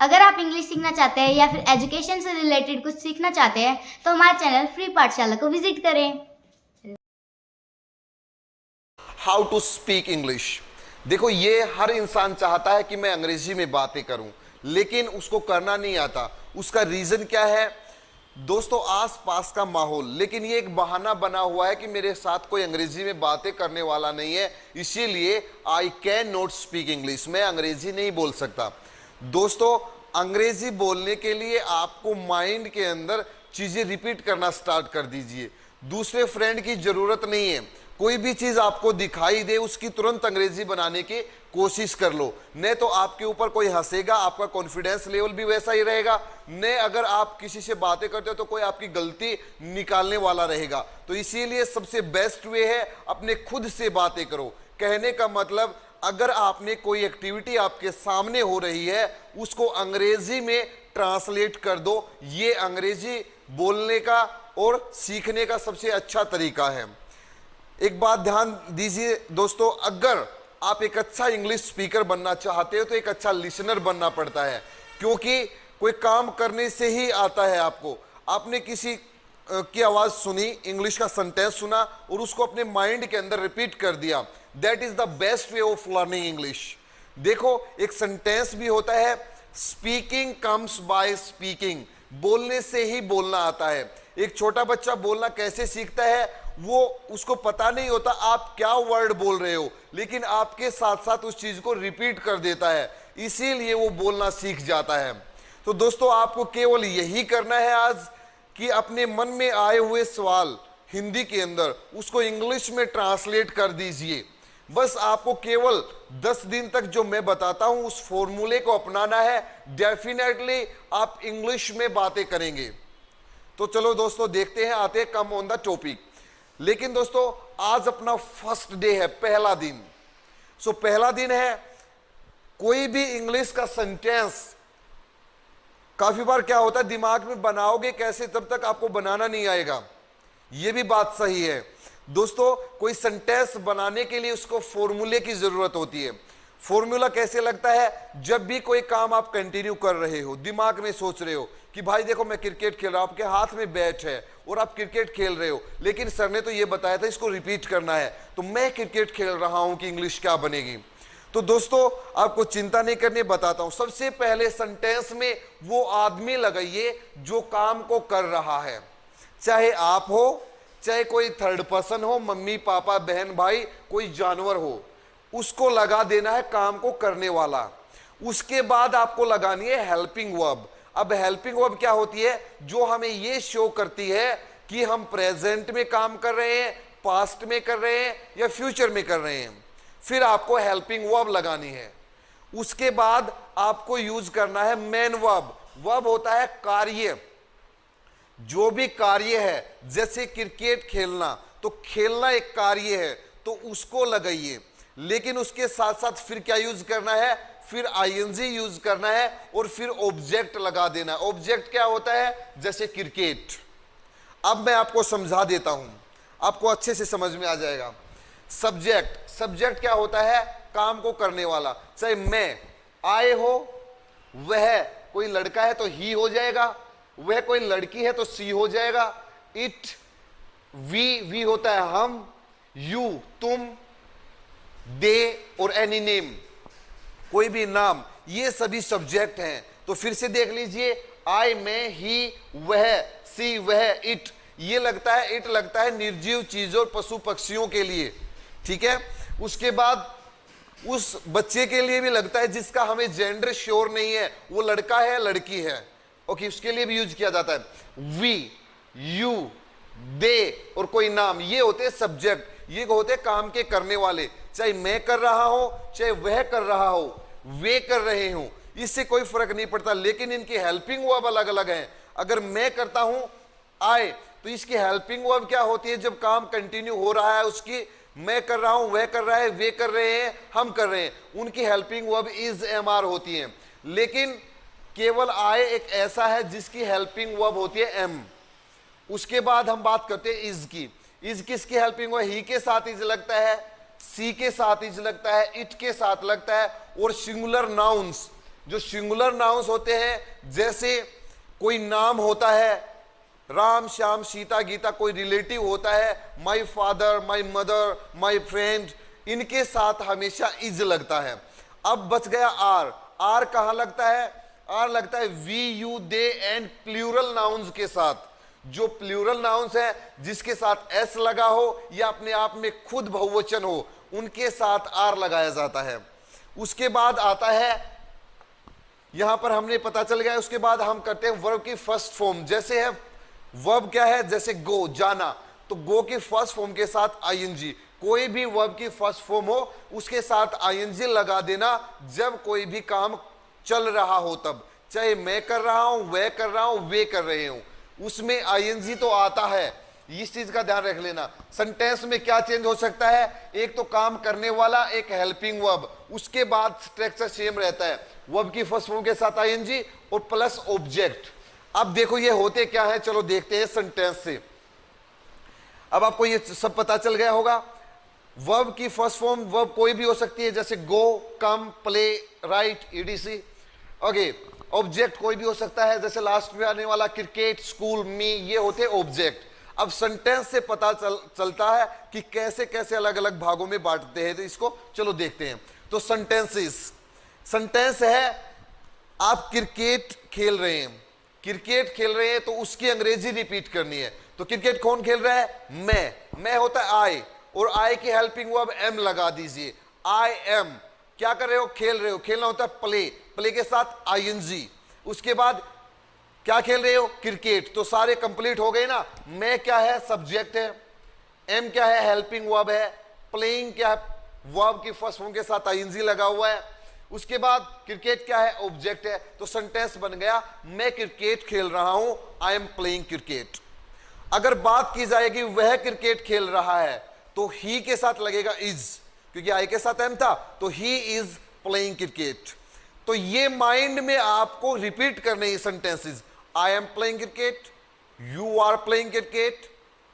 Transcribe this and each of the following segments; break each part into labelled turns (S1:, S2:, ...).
S1: अगर आप इंग्लिश सीखना चाहते हैं या फिर एजुकेशन से रिलेटेड कुछ सीखना चाहते हैं तो हमारे चैनल फ्री पाठशाला को विजिट करें।
S2: How to speak English. देखो, ये हर इंसान चाहता है कि मैं अंग्रेजी में बातें करूं, लेकिन उसको करना नहीं आता। उसका रीजन क्या है दोस्तों? आस पास का माहौल। लेकिन ये एक बहाना बना हुआ है कि मेरे साथ कोई अंग्रेजी में बातें करने वाला नहीं है, इसीलिए I can not speak English, मैं अंग्रेजी नहीं बोल सकता। दोस्तों, अंग्रेजी बोलने के लिए आपको माइंड के अंदर चीजें रिपीट करना स्टार्ट कर दीजिए। दूसरे फ्रेंड की जरूरत नहीं है। कोई भी चीज आपको दिखाई दे उसकी तुरंत अंग्रेजी बनाने की कोशिश कर लो, नहीं तो आपके ऊपर कोई हंसेगा, आपका कॉन्फिडेंस लेवल भी वैसा ही रहेगा। नहीं, अगर आप किसी से बातें करते हो तो कोई आपकी गलती निकालने वाला रहेगा। तो इसीलिए सबसे बेस्ट वे है अपने खुद से बातें करो। कहने का मतलब, अगर आपने कोई एक्टिविटी आपके सामने हो रही है उसको अंग्रेजी में ट्रांसलेट कर दो। ये अंग्रेजी बोलने का और सीखने का सबसे अच्छा तरीका है। एक बात ध्यान दीजिए दोस्तों, अगर आप एक अच्छा इंग्लिश स्पीकर बनना चाहते हो तो एक अच्छा लिसनर बनना पड़ता है, क्योंकि कोई काम करने से ही आता है आपको। आपने किसी की आवाज सुनी, इंग्लिश का सेंटेंस सुना और उसको अपने माइंड के अंदर रिपीट कर दिया, that is the best way of learning English. देखो, एक सेंटेंस भी होता है, स्पीकिंग कम्स बाय स्पीकिंग, बोलने से ही बोलना आता है। एक छोटा बच्चा बोलना कैसे सीखता है, वो उसको पता नहीं होता आप क्या वर्ड बोल रहे हो, लेकिन आपके साथ साथ उस चीज को रिपीट कर देता है, इसीलिए वो बोलना सीख जाता है। तो दोस्तों, आपको केवल यही करना है आज कि अपने मन में आए हुए सवाल हिंदी के अंदर उसको इंग्लिश में ट्रांसलेट कर दीजिए। बस आपको केवल 10 दिन तक जो मैं बताता हूं उस फॉर्मूले को अपनाना है, डेफिनेटली आप इंग्लिश में बातें करेंगे। तो चलो दोस्तों, देखते हैं, आते हैं कम ऑन द टॉपिक। लेकिन दोस्तों, आज अपना फर्स्ट डे है, पहला दिन। पहला दिन है, कोई भी इंग्लिश का सेंटेंस काफी बार क्या होता है, दिमाग में बनाओगे कैसे, तब तक आपको बनाना नहीं आएगा। यह भी बात सही है दोस्तों। कोई सेंटेंस बनाने के लिए उसको फॉर्मूले की जरूरत होती है। फॉर्मूला कैसे लगता है? जब भी कोई काम आप कंटिन्यू कर रहे हो, दिमाग में सोच रहे हो कि भाई देखो मैं क्रिकेट खेल रहा हूं, आपके हाथ में बैट है और आप क्रिकेट खेल रहे हो, लेकिन सर ने तो ये बताया था इसको रिपीट करना है, तो मैं क्रिकेट खेल रहा हूं कि इंग्लिश क्या बनेगी। तो दोस्तों, आपको चिंता नहीं करनी, बताता हूं। सबसे पहले सेंटेंस में वो आदमी लगाइए जो काम को कर रहा है, चाहे आप हो, चाहे कोई थर्ड पर्सन हो, मम्मी पापा बहन भाई, कोई जानवर हो, उसको लगा देना है काम को करने वाला। उसके बाद आपको लगानी है हेल्पिंग वर्ब। अब हेल्पिंग वर्ब क्या होती है? जो हमें ये शो करती है कि हम प्रेजेंट में काम कर रहे हैं, पास्ट में कर रहे हैं या फ्यूचर में कर रहे हैं। फिर आपको हेल्पिंग वर्ब लगानी है। उसके बाद आपको यूज करना है मेन वर्ब। वर्ब होता है कार्य, जो भी कार्य है, जैसे क्रिकेट खेलना, तो खेलना एक कार्य है, तो उसको लगाइए। लेकिन उसके साथ साथ फिर क्या यूज करना है? फिर आईएनजी यूज करना है और फिर ऑब्जेक्ट लगा देना। ऑब्जेक्ट क्या होता है? जैसे क्रिकेट। अब मैं आपको समझा देता हूं, आपको अच्छे से समझ में आ जाएगा। सब्जेक्ट, सब्जेक्ट क्या होता है? काम को करने वाला। चाहे मैं, आए हो, वह कोई लड़का है तो ही हो जाएगा, वह कोई लड़की है तो सी हो जाएगा। इट, वी होता है हम, यू तुम, दे और एनी नेम कोई भी नाम, ये सभी सब्जेक्ट हैं। तो फिर से देख लीजिए, आई मैं, ही वह, सी वह, इट, ये लगता है, इट लगता है निर्जीव चीजों, पशु पक्षियों के लिए, ठीक है। उसके बाद उस बच्चे के लिए भी लगता है जिसका हमें जेंडर श्योर नहीं है, वो लड़का है लड़की है, ओके, उसके लिए भी यूज किया जाता है। वी, यू, दे और कोई नाम, ये होते हैं सब्जेक्ट, ये होते हैं काम के करने वाले। चाहे मैं कर रहा हूं, चाहे वह कर रहा हो, वे कर रहे हो, इससे कोई फर्क नहीं पड़ता, लेकिन इनकी हेल्पिंग वर्ब अलग अलग है। अगर मैं करता हूं आए, तो इसकी हेल्पिंग वर्ब क्या होती है? जब काम कंटिन्यू हो रहा है उसकी, मैं कर रहा हूं, वह कर रहा है, वे कर रहे हैं, हम कर रहे हैं, उनकी helping verb is am are होती है। लेकिन केवल आए एक ऐसा है जिसकी हेल्पिंग वर्ब होती है एम। उसके बाद हम बात करते हैं इज की। इज किसकी हेल्पिंग वर्ब? ही के साथ इज लगता है, सी के साथ इज लगता है, इट के साथ लगता है, और सिंगुलर नाउन्स जो सिंगुलर नाउन्स होते हैं, जैसे कोई नाम होता है, राम श्याम सीता गीता, कोई रिलेटिव होता है, my father, my mother, my friend, इनके साथ हमेशा इज लगता है। अब बच गया आर। आर कहां लगता है? आर लगता है we, you, they and plural nouns के साथ। जो प्लूरल नाउन्स है जिसके साथ एस लगा हो या अपने आप में खुद बहुवचन हो, उनके साथ आर लगाया जाता है। उसके बाद आता है, यहां पर हमने पता चल गया, उसके बाद हम करते हैं वर्ब की फर्स्ट फॉर्म। जैसे है वर्ब क्या है? जैसे गो, जाना, तो गो की फर्स्ट फॉर्म के साथ आईएनजी। कोई भी वर्ब की फर्स्ट फॉर्म हो उसके साथ आईएनजी लगा देना जब कोई भी काम चल रहा हो तब, चाहे मैं कर रहा हूं, वह कर रहा हूं, वे कर रहे हो, उसमें आईएनजी तो आता है। इस चीज का ध्यान रख लेना। सेंटेंस में क्या चेंज हो सकता है? एक तो काम करने वाला, एक हेल्पिंग वर्ब, उसके बाद स्ट्रक्चर सेम रहता है, वर्ब की फर्स्ट फॉर्म के साथ आईएनजी और प्लस ऑब्जेक्ट। अब देखो ये होते क्या है, चलो देखते हैं सेंटेंस से। अब आपको ये सब पता चल गया होगा। वर्ब की फर्स्ट फॉर्म वर्ब कोई भी हो सकती है, जैसे go, come, play, write, etc. Okay, object कोई भी हो सकता है, जैसे लास्ट में आने वाला क्रिकेट, स्कूल, मी, ये होते ऑब्जेक्ट। अब सेंटेंस से पता चलता है कि कैसे कैसे अलग अलग भागों में बांटते हैं, तो इसको चलो देखते हैं। तो सेंटेंसेस, सेंटेंस है आप क्रिकेट खेल रहे हैं, क्रिकेट खेल रहे हैं तो उसकी अंग्रेजी रिपीट करनी है। तो क्रिकेट कौन खेल रहा है? मैं होता है आई, और आई की हेल्पिंग वर्ब एम लगा दीजिए। आई एम, क्या कर रहे हो? खेल रहे हो। खेलना होता है प्ले, प्ले के साथ आईएनजी। उसके बाद क्या खेल रहे हो? क्रिकेट। तो सारे कंप्लीट हो गए ना। मैं क्या है? सब्जेक्ट है, एम क्या है? हेल्पिंग वर्ब है, प्लेइंग क्या है? वर्ब की फर्स्ट फॉर्म के साथ आईएनजी लगा हुआ है। उसके बाद क्रिकेट क्या है? ऑब्जेक्ट है। तो सेंटेंस बन गया, मैं क्रिकेट खेल रहा हूं, आई एम प्लेइंग क्रिकेट। अगर बात की जाएगी वह क्रिकेट खेल रहा है, तो ही के साथ लगेगा इज, क्योंकि आई के साथ एम था, तो ही इज प्लेइंग क्रिकेट। तो ये माइंड में आपको रिपीट करने ये sentences, I am playing cricket, you are playing cricket,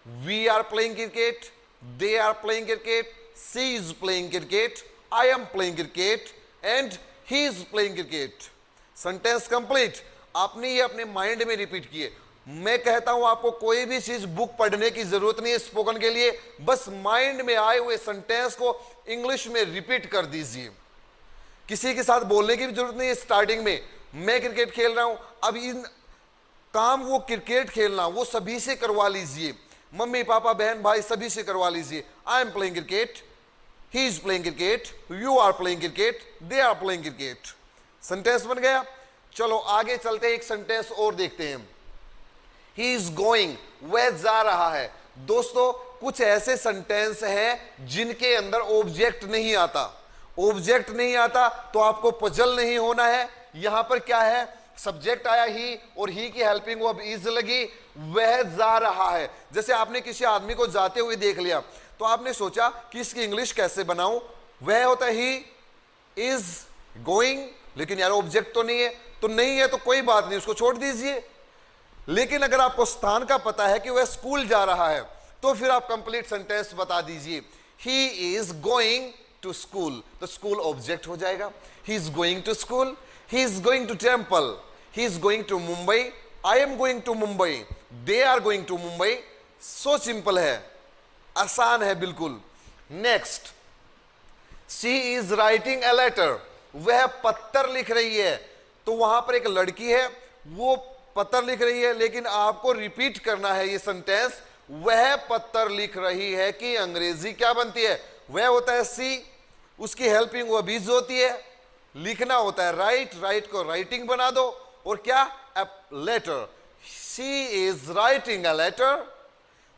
S2: we are playing cricket, they are playing cricket, she is playing cricket, I am playing cricket and he is playing cricket. Sentence complete. आपने ये अपने mind में repeat किए। मैं कहता हूं आपको कोई भी चीज बुक पढ़ने की जरूरत नहीं है स्पोकन के लिए, बस माइंड में आए हुए सेंटेंस को इंग्लिश में रिपीट कर दीजिए। किसी के साथ बोलने की भी जरूरत नहीं है स्टार्टिंग में। मैं क्रिकेट खेल रहा हूं, अब इन काम वो क्रिकेट खेलना वो सभी से करवा लीजिए, मम्मी पापा बहन भाई सभी से करवा लीजिए। I am playing cricket, he is playing cricket, you are playing cricket, they are playing cricket. Sentence बन गया। चलो आगे चलते हैं, एक सेंटेंस और देखते हैं। ही इज गोइंग, वह जा रहा है। दोस्तों कुछ ऐसे सेंटेंस हैं जिनके अंदर ऑब्जेक्ट नहीं आता। ऑब्जेक्ट नहीं आता तो आपको पजल नहीं होना है। यहां पर क्या है? सब्जेक्ट आया ही, और ही की हेल्पिंग वर्ब इज लगी, वह जा रहा है। जैसे आपने किसी आदमी को जाते हुए देख लिया, तो आपने सोचा कि इसकी इंग्लिश कैसे बनाऊं। वह होता है ही इज गोइंग, लेकिन यार ऑब्जेक्ट तो नहीं है, तो नहीं है तो कोई बात नहीं, उसको छोड़ दीजिए। लेकिन अगर आपको स्थान का पता है कि वह स्कूल जा रहा है, तो फिर आप कंप्लीट सेंटेंस बता दीजिए। He is going to school, तो स्कूल ऑब्जेक्ट हो जाएगा। He is going to school, he is going to temple, he is going to Mumbai, I am going to Mumbai, they are going to Mumbai. So simple है, आसान है बिल्कुल। Next, she is writing a letter, वह पत्र लिख रही है। तो वहां पर एक लड़की है, वो पत्र लिख रही है, लेकिन आपको रिपीट करना है ये सेंटेंस, वह पत्र लिख रही है की अंग्रेजी क्या बनती है? वह होता है सी, उसकी हेल्पिंग वो बीज होती है, लिखना होता है राइट, राइट को राइटिंग बना दो, और क्या? A letter, she is writing a letter.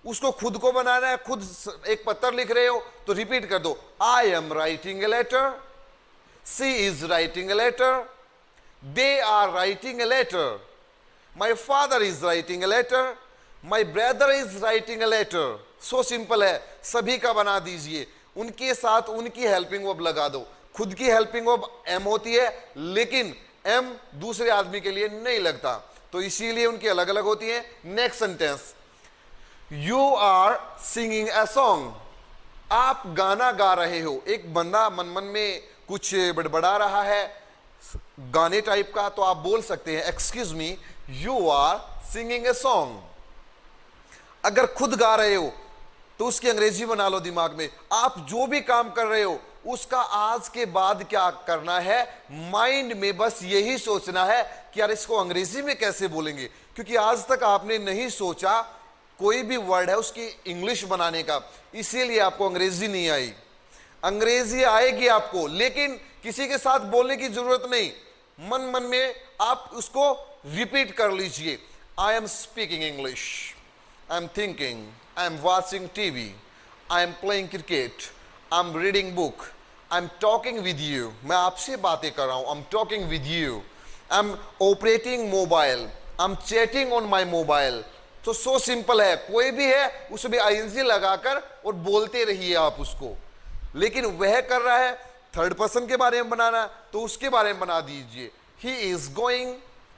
S2: उसको खुद को बनाना है, खुद एक पत्र लिख रहे हो तो रिपीट कर दो, I am writing a letter, she is writing a letter, they are writing a letter, my father is writing a letter, my brother is writing a letter. So simple है, सभी का बना दीजिए, उनके साथ उनकी हेल्पिंग वर्ब लगा दो। खुद की हेल्पिंग वर्ब एम होती है, लेकिन एम दूसरे आदमी के लिए नहीं लगता, तो इसीलिए उनकी अलग अलग होती है। Next sentence, you are singing a song, आप गाना गा रहे हो। एक बंदा मन मन में कुछ बड़बड़ा रहा है, गाने टाइप का, तो आप बोल सकते हैं excuse me, you are singing a song. अगर खुद गा रहे हो तो उसकी अंग्रेजी बना लो दिमाग में। आप जो भी काम कर रहे हो उसका आज के बाद क्या करना है, माइंड में बस यही सोचना है कि यार इसको अंग्रेजी में कैसे बोलेंगे, क्योंकि आज तक आपने नहीं सोचा कोई भी वर्ड है उसकी इंग्लिश बनाने का, इसीलिए आपको अंग्रेजी नहीं आई। अंग्रेजी आएगी आपको, लेकिन किसी के साथ बोलने की जरूरत नहीं, मन मन में आप उसको रिपीट कर लीजिए। I am speaking English, I am thinking, I am watching TV, I am playing cricket, I am reading book, I am talking with you, मैं आपसे बातें कर रहा हूं, I am talking with you, I am operating mobile, I am chatting on my mobile. तो सो simple है, कोई भी है उसमें आईएनजी लगाकर और बोलते रहिए आप उसको। लेकिन वह कर रहा है थर्ड पर्सन के बारे में बनाना, तो उसके बारे में बना दीजिए। He is going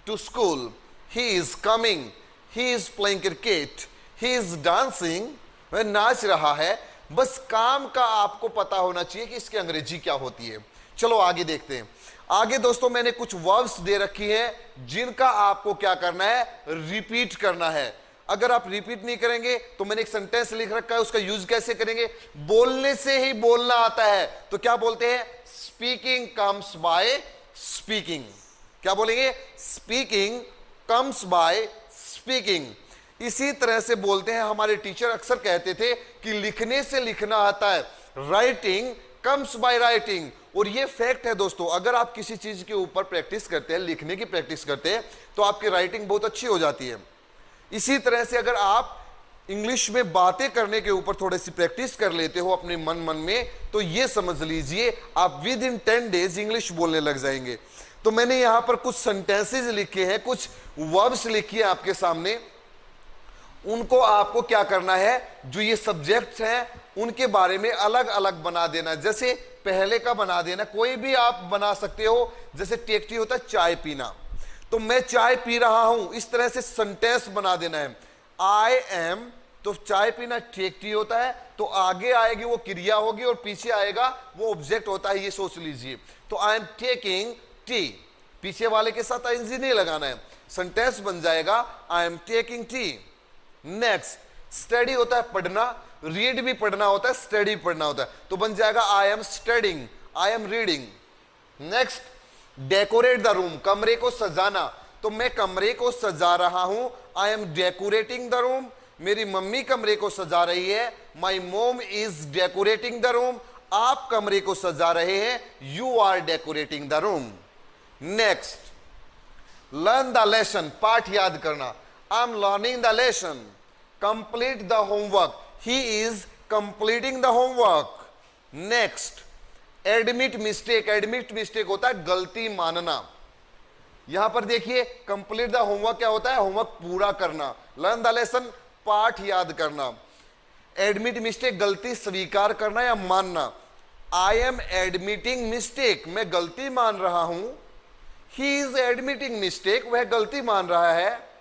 S2: to school, he is coming, he is playing cricket, he is dancing, वह नाच रहा है। बस काम का आपको पता होना चाहिए कि इसकी अंग्रेजी क्या होती है। चलो आगे देखते हैं। आगे दोस्तों मैंने कुछ वर्ब्स दे रखी हैं जिनका आपको क्या करना है, रिपीट करना है। अगर आप रिपीट नहीं करेंगे तो मैंने एक सेंटेंस लिख रखा है, उसका यूज कैसे करेंगे, बोलने से ही बोलना आता है। तो क्या बोलते हैं, स्पीकिंग कम्स बाय स्पीकिंग। क्या बोलेंगे, स्पीकिंग कम्स बाय स्पीकिंग। इसी तरह से बोलते हैं, हमारे टीचर अक्सर कहते थे कि लिखने से लिखना आता है, राइटिंग कम्स बाय राइटिंग। और ये फैक्ट है दोस्तों, अगर आप किसी चीज के ऊपर प्रैक्टिस करते हैं, लिखने की प्रैक्टिस करते हैं, तो आपकी राइटिंग बहुत अच्छी हो जाती है। इसी तरह से अगर आप इंग्लिश में बातें करने के ऊपर थोड़ी सी प्रैक्टिस कर लेते हो अपने मन में, तो ये समझ लीजिए आप विद इन 10 डेज इंग्लिश बोलने लग जाएंगे। तो मैंने यहां पर कुछ सेंटेंसेस लिखे हैं, कुछ वर्ब्स लिखी है आपके सामने। उनको आपको क्या करना है, जो ये सब्जेक्ट्स हैं उनके बारे में अलग अलग बना देना। जैसे पहले का बना देना, कोई भी आप बना सकते हो। जैसे टेक्टी होता है चाय पीना, तो मैं चाय पी रहा हूं, इस तरह से सेंटेंस बना देना है। आई एम, तो चाय पीना टेक्टी होता है, तो आगे आएगी वो क्रिया होगी और पीछे आएगा वो ऑब्जेक्ट होता है, ये सोच लीजिए। तो आई एम टेकिंग टी, पीछे वाले के साथ आईएनजी नहीं लगाना है, सेंटेंस बन जाएगा I am taking tea. Next, study होता है पढ़ना, रीड भी पढ़ना होता है, स्टडी पढ़ना होता है, तो बन जाएगा I am studying, I am reading. Next, decorate the room, कमरे को सजाना, तो मैं कमरे को सजा रहा हूं, I am decorating the room. मेरी मम्मी कमरे को सजा रही है, माई मोम इज डेकोरेटिंग द रूम। आप कमरे को सजा रहे हैं, you are decorating the room. Next, learn the lesson, पाठ याद करना, I am learning the lesson. Complete the homework, he is completing the homework. Next, admit mistake, admit mistake होता है गलती मानना। यहां पर देखिए कंप्लीट द होमवर्क क्या होता है, होमवर्क पूरा करना। लर्न द लेसन, पाठ याद करना। एडमिट मिस्टेक, गलती स्वीकार करना या मानना। आई एम एडमिटिंग मिस्टेक, मैं गलती मान रहा हूं। ही इज एडमिटिंग मिस्टेक, वह गलती मान रहा है।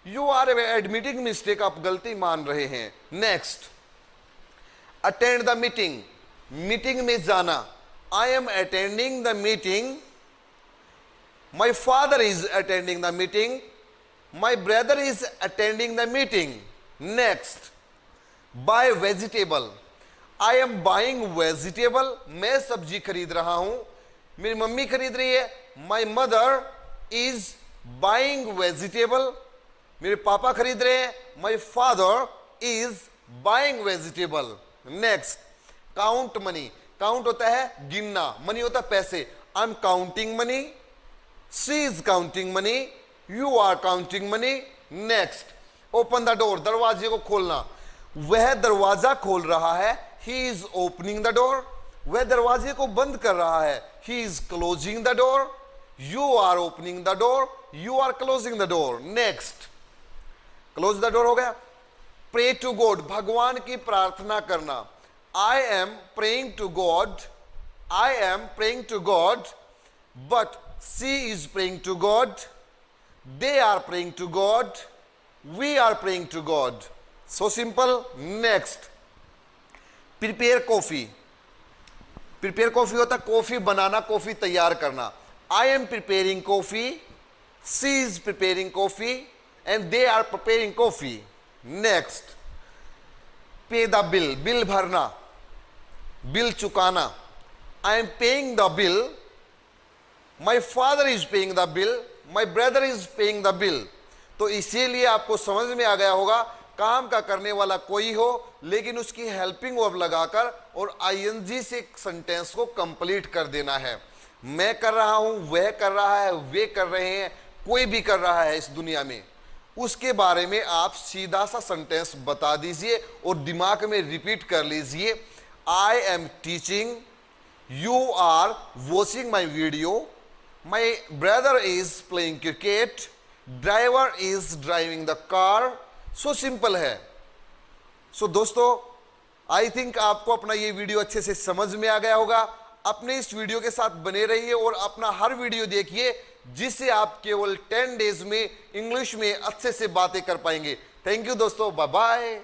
S2: यू आर एडमिटिंग मिस्टेक, आप गलती मान रहे हैं। Next, attend the meeting, meeting में जाना, I am attending the meeting. My father is attending the meeting, my brother is attending the meeting. Next, buy vegetable, I am buying vegetable, मैं सब्जी खरीद रहा हूं, मेरी मम्मी खरीद रही है। My mother is buying vegetable, मेरे पापा खरीद रहे हैं। My father is buying vegetable. Next, count money, count होता है गिनना, मनी होता है पैसे। I am counting money, she is counting money, you are counting money. Next, open the door, दरवाजे को खोलना, वह दरवाजा खोल रहा है, he is opening the door. वह दरवाजे को बंद कर रहा है, he is closing the door. You are opening the door, you are closing the door. Next, close the door हो गया। प्रे टू गॉड, भगवान की प्रार्थना करना, I am praying to God, I am praying to God, but she is praying to God, they are praying to God, we are praying to God. So simple. Next, prepare coffee, prepare coffee होता है coffee बनाना, coffee तैयार करना। I am preparing coffee, she is preparing coffee, and they are preparing coffee. Next, pay the bill, bill भरना, bill चुकाना. I am paying the bill, my father is paying the bill, my brother is paying the bill. तो इसीलिए आपको समझ में आ गया होगा, काम का करने वाला कोई हो लेकिन उसकी हेल्पिंग वर्ब लगाकर और आईएनजी से सेंटेंस को कंप्लीट कर देना है. मैं कर रहा हूं, वह कर रहा है, वे कर रहे हैं, कोई भी कर रहा है इस दुनिया में, उसके बारे में आप सीधा सा सेंटेंस बता दीजिए और दिमाग में रिपीट कर लीजिए. I am teaching, you are watching my video, my brother is playing cricket, driver is driving the car. So simple है. सो दोस्तों, आई थिंक आपको अपना ये वीडियो अच्छे से समझ में आ गया होगा. अपने इस वीडियो के साथ बने रहिए और अपना हर वीडियो देखिए जिससे आप केवल 10 डेज में इंग्लिश में अच्छे से बातें कर पाएंगे. थैंक यू दोस्तों, बाय बाय.